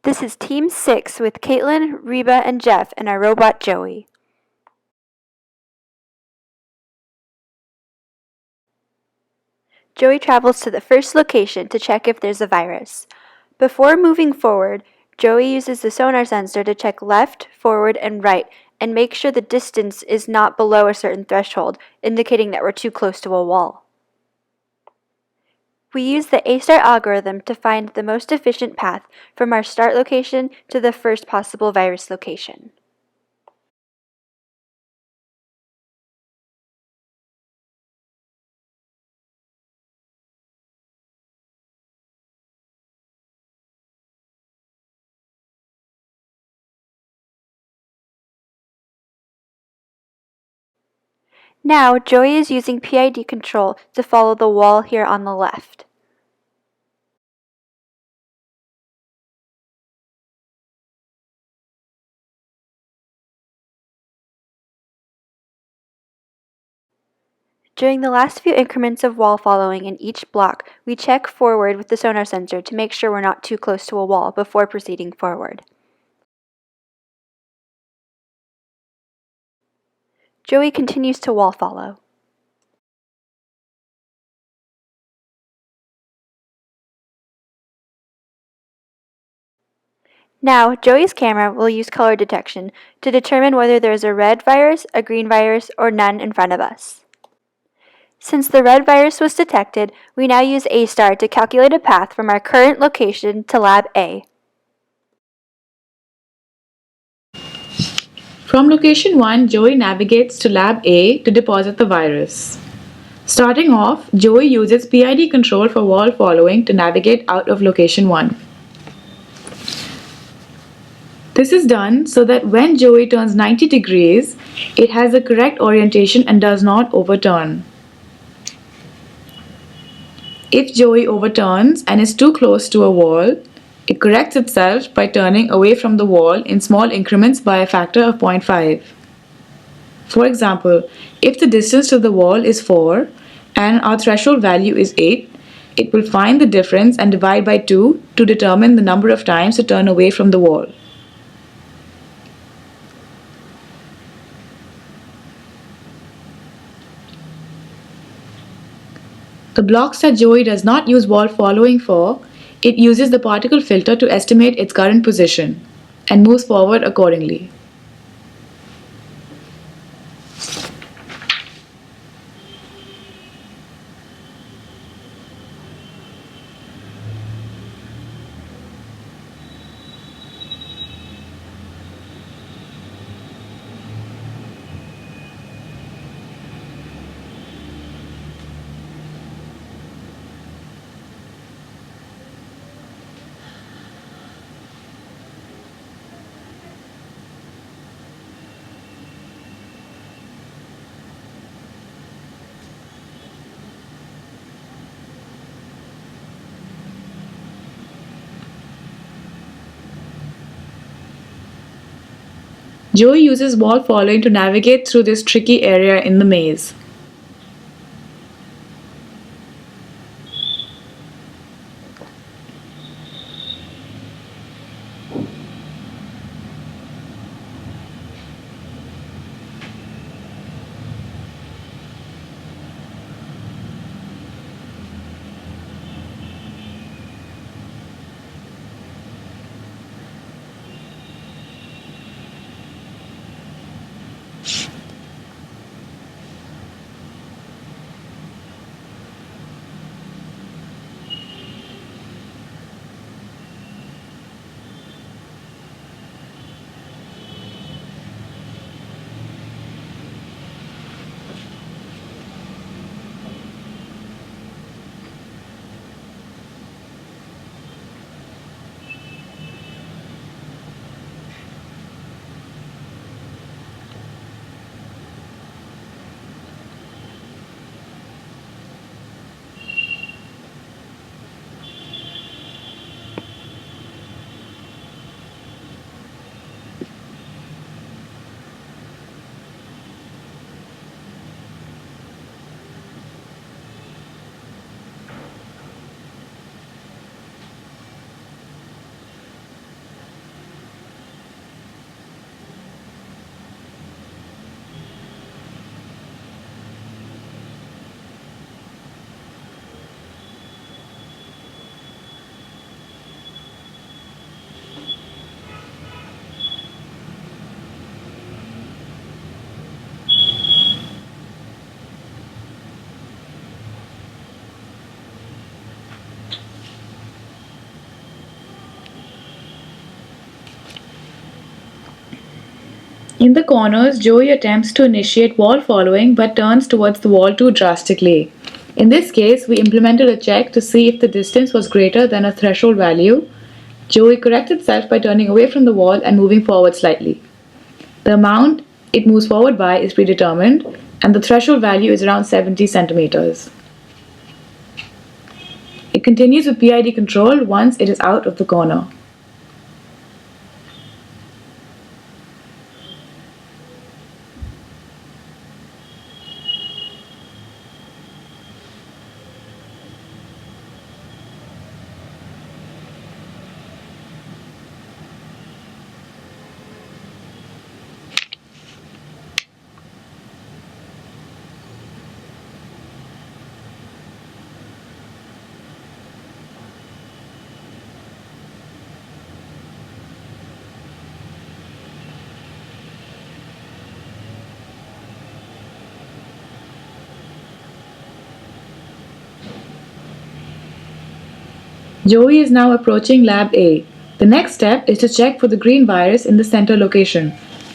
This is Team 6 with Kaitlyn, Reebbhaa, and Jeff and our robot Joey. Joey travels to the first location to check if there's a virus. Before moving forward, Joey uses the sonar sensor to check left, forward, and right and make sure the distance is not below a certain threshold, indicating that we're too close to a wall. We use the A-star algorithm to find the most efficient path from our start location to the first possible virus location. Now, Joey is using PID control to follow the wall here on the left. During the last few increments of wall following in each block, we check forward with the sonar sensor to make sure we're not too close to a wall before proceeding forward. Joey continues to wall follow. Now, Joey's camera will use color detection to determine whether there is a red virus, a green virus, or none in front of us. Since the red virus was detected, we now use A-star to calculate a path from our current location to Lab A. From location 1, Joey navigates to Lab A to deposit the virus. Starting off, Joey uses PID control for wall following to navigate out of location 1. This is done so that when Joey turns 90 degrees, it has the correct orientation and does not overturn. If Joey overturns and is too close to a wall, it corrects itself by turning away from the wall in small increments by a factor of 0.5. For example, if the distance to the wall is 4 and our threshold value is 8, it will find the difference and divide by 2 to determine the number of times to turn away from the wall. The blocks that Joey does not use wall following for, it uses the particle filter to estimate its current position and moves forward accordingly. Joey uses wall following to navigate through this tricky area in the maze. In the corners, Joey attempts to initiate wall following but turns towards the wall too drastically. In this case, we implemented a check to see if the distance was greater than a threshold value. Joey corrects itself by turning away from the wall and moving forward slightly. The amount it moves forward by is predetermined, and the threshold value is around 70 centimeters. It continues with PID control once it is out of the corner. Joey is now approaching Lab A. The next step is to check for the green virus in the center location.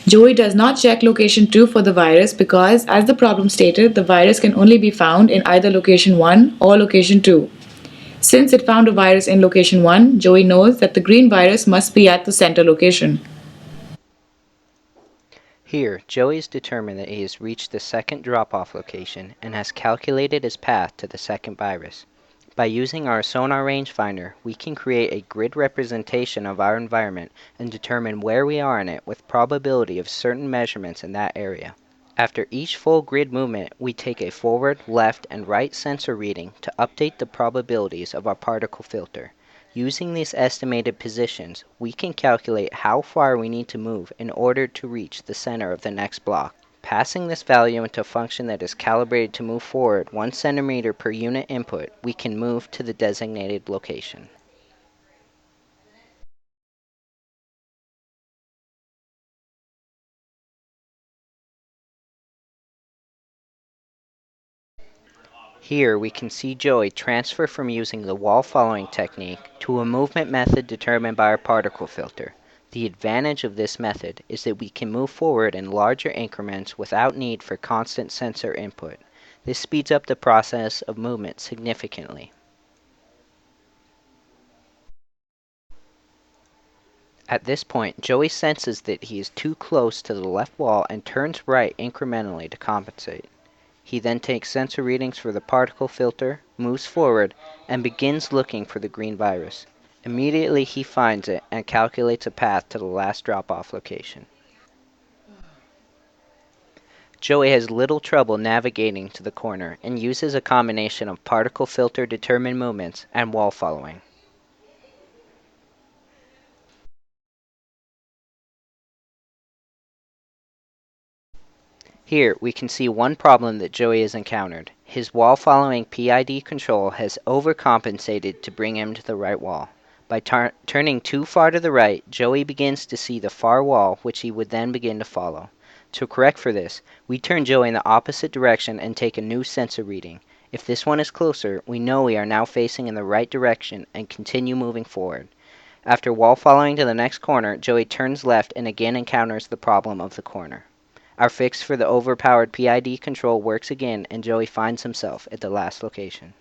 Joey does not check location 2 for the virus because, as the problem stated, the virus can only be found in either location 1 or location 2. Since it found a virus in location 1, Joey knows that the green virus must be at the center location. Here, Joey has determined that he has reached the second drop-off location and has calculated his path to the second virus. By using our sonar rangefinder, we can create a grid representation of our environment and determine where we are in it with probability of certain measurements in that area. After each full grid movement, we take a forward, left, and right sensor reading to update the probabilities of our particle filter. Using these estimated positions, we can calculate how far we need to move in order to reach the center of the next block. Passing this value into a function that is calibrated to move forward 1 centimeter per unit input, we can move to the designated location. Here we can see Joey transfer from using the wall following technique to a movement method determined by our particle filter. The advantage of this method is that we can move forward in larger increments without need for constant sensor input. This speeds up the process of movement significantly. At this point, Joey senses that he is too close to the left wall and turns right incrementally to compensate. He then takes sensor readings for the particle filter, moves forward, and begins looking for the green virus. Immediately he finds it and calculates a path to the last drop-off location. Joey has little trouble navigating to the corner and uses a combination of particle filter determined movements and wall following. Here, we can see one problem that Joey has encountered. His wall-following PID control has overcompensated to bring him to the right wall. By turning too far to the right, Joey begins to see the far wall, which he would then begin to follow. To correct for this, we turn Joey in the opposite direction and take a new sensor reading. If this one is closer, we know we are now facing in the right direction and continue moving forward. After wall following to the next corner, Joey turns left and again encounters the problem of the corner. Our fix for the overpowered PID control works again, and Joey finds himself at the last location.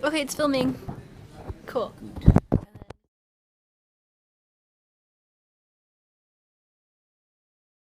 Okay, it's filming. Cool.